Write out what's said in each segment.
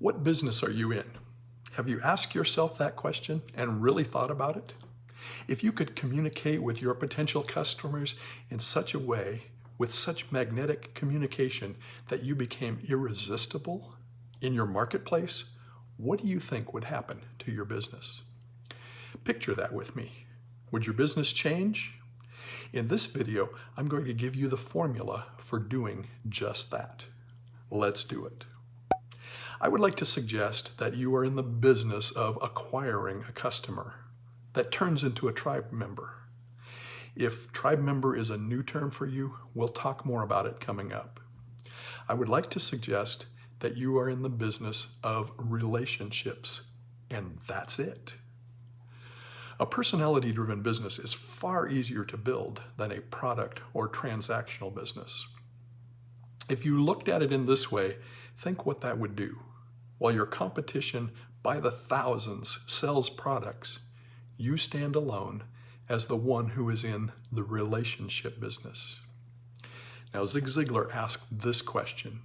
What business are you in? Have you asked yourself that question and really thought about it? If you could communicate with your potential customers in such a way, with such magnetic communication that you became irresistible in your marketplace, what do you think would happen to your business? Picture that with me. Would your business change? In this video, I'm going to give you the formula for doing just that. Let's do it. I would like to suggest that you are in the business of acquiring a customer that turns into a tribe member. If tribe member is a new term for you, we'll talk more about it coming up. I would like to suggest that you are in the business of relationships, and that's it. A personality-driven business is far easier to build than a product or transactional business. If you looked at it in this way, think what that would do. While your competition by the thousands sells products, you stand alone as the one who is in the relationship business. Now, Zig Ziglar asked this question: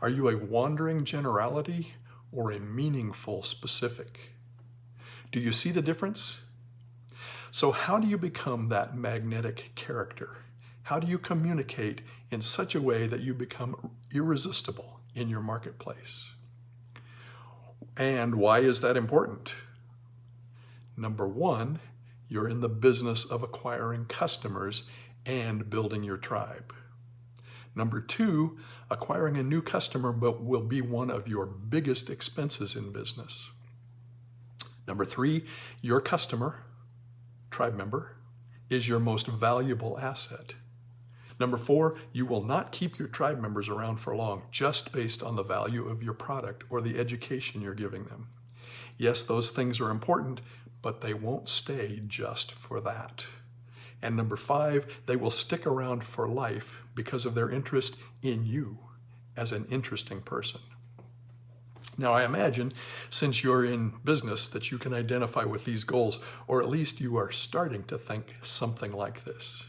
are you a wandering generality or a meaningful specific? Do you see the difference? So how do you become that magnetic character? How do you communicate in such a way that you become irresistible in your marketplace? And why is that important? Number one, you're in the business of acquiring customers and building your tribe. Number two, acquiring a new customer will be one of your biggest expenses in business. Number three, your customer, tribe member, is your most valuable asset. Number four, you will not keep your tribe members around for long just based on the value of your product or the education you're giving them. Yes, those things are important, but they won't stay just for that. And number five, they will stick around for life because of their interest in you as an interesting person. Now, I imagine since you're in business that you can identify with these goals, or at least you are starting to think something like this.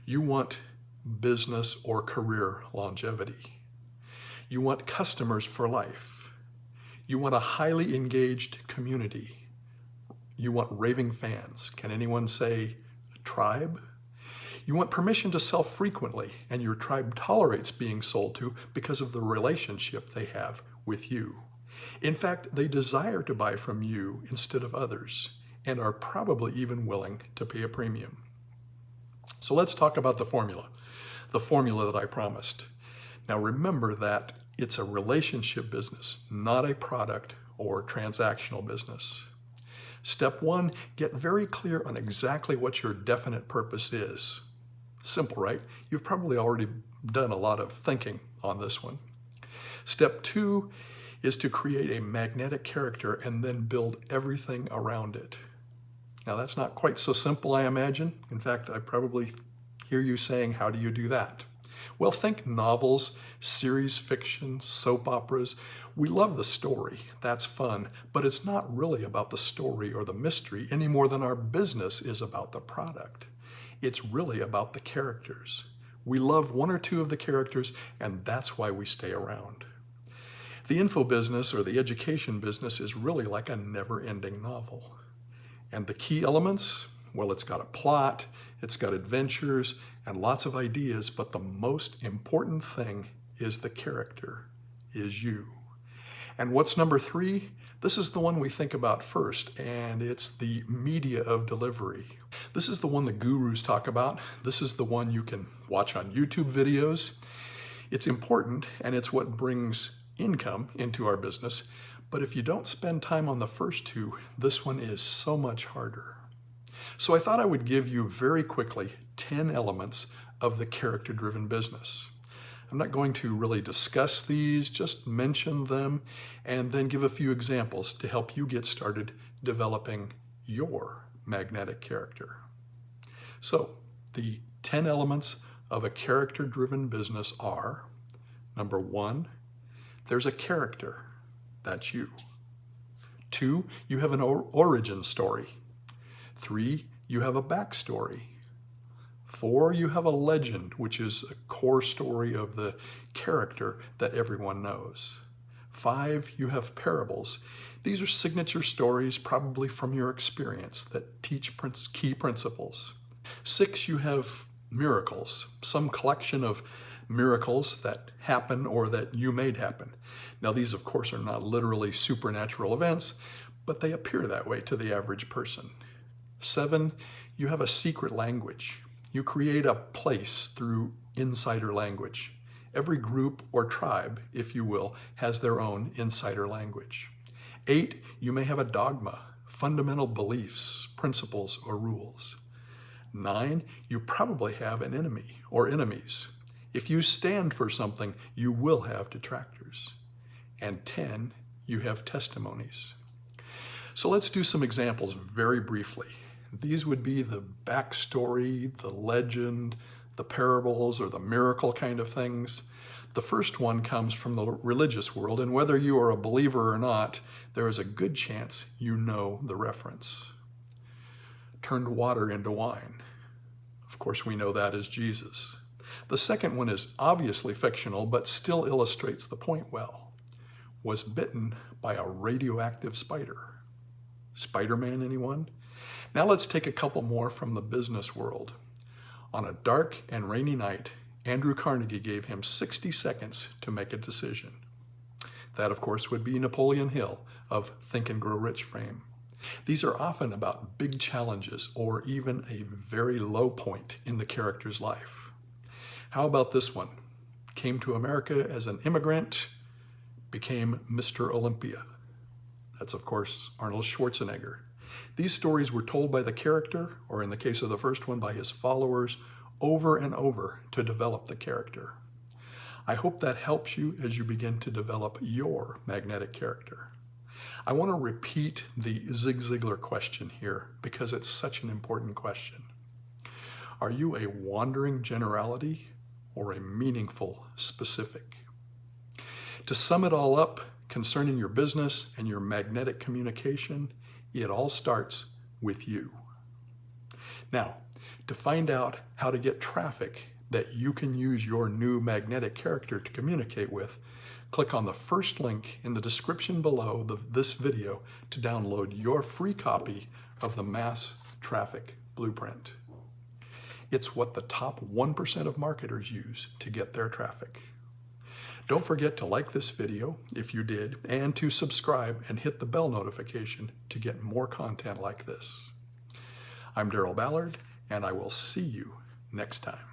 You want business or career longevity. You want customers for life. You want a highly engaged community. You want raving fans. Can anyone say a tribe? You want permission to sell frequently, and your tribe tolerates being sold to because of the relationship they have with you. In fact, they desire to buy from you instead of others, and are probably even willing to pay a premium. So let's talk about the formula that I promised. Now remember that it's a relationship business, not a product or transactional business. Step one, get very clear on exactly what your definite purpose is. Simple, right? You've probably already done a lot of thinking on this one. Step two is to create a magnetic character and then build everything around it. Now that's not quite so simple, I imagine. In fact, I probably hear you saying, how do you do that? Well, think novels, series fiction, soap operas. We love the story, that's fun, but it's not really about the story or the mystery any more than our business is about the product. It's really about the characters. We love one or two of the characters, and that's why we stay around. The info business or the education business is really like a never-ending novel. And the key elements, well, it's got a plot, it's got adventures, and lots of ideas, but the most important thing is the character, is you. And what's number three? This is the one we think about first, and it's the media of delivery. This is the one the gurus talk about. This is the one you can watch on YouTube videos. It's important, and it's what brings income into our business. But if you don't spend time on the first two, this one is so much harder. So I thought I would give you very quickly 10 elements of the character-driven business. I'm not going to really discuss these, just mention them, and then give a few examples to help you get started developing your magnetic character. So the 10 elements of a character-driven business are: number one, there's a character. That's you. Two, you have an origin story. Three, you have a backstory. Four, you have a legend, which is a core story of the character that everyone knows. 5, you have parables. These are signature stories, probably from your experience, that teach key principles. 6, you have miracles, some collection of miracles that happen or that you made happen. Now, these, of course, are not literally supernatural events, but they appear that way to the average person. 7, you have a secret language. You create a place through insider language. Every group or tribe, if you will, has their own insider language. 8, you may have a dogma, fundamental beliefs, principles, or rules. 9, you probably have an enemy or enemies. If you stand for something, you will have detractors. And 10, you have testimonies. So let's do some examples very briefly. These would be the backstory, the legend, the parables, or the miracle kind of things. The first one comes from the religious world, and whether you are a believer or not, there is a good chance you know the reference. Turned water into wine. Of course, we know that as Jesus. The second one is obviously fictional, but still illustrates the point well. Was bitten by a radioactive spider. Spider-Man, anyone? Now let's take a couple more from the business world. On a dark and rainy night, Andrew Carnegie gave him 60 seconds to make a decision. That, of course, would be Napoleon Hill of Think and Grow Rich fame. These are often about big challenges or even a very low point in the character's life. How about this one? Came to America as an immigrant, became Mr. Olympia. That's, of course, Arnold Schwarzenegger. These stories were told by the character, or in the case of the first one, by his followers, over and over to develop the character. I hope that helps you as you begin to develop your magnetic character. I want to repeat the Zig Ziglar question here because it's such an important question. Are you a wandering generality or a meaningful specific? To sum it all up, concerning your business and your magnetic communication, it all starts with you. Now, to find out how to get traffic that you can use your new magnetic character to communicate with, click on the first link in the description below this video to download your free copy of the Mass Traffic Blueprint. It's what the top 1% of marketers use to get their traffic. Don't forget to like this video if you did, and to subscribe and hit the bell notification to get more content like this. I'm Daryl Ballard, and I will see you next time.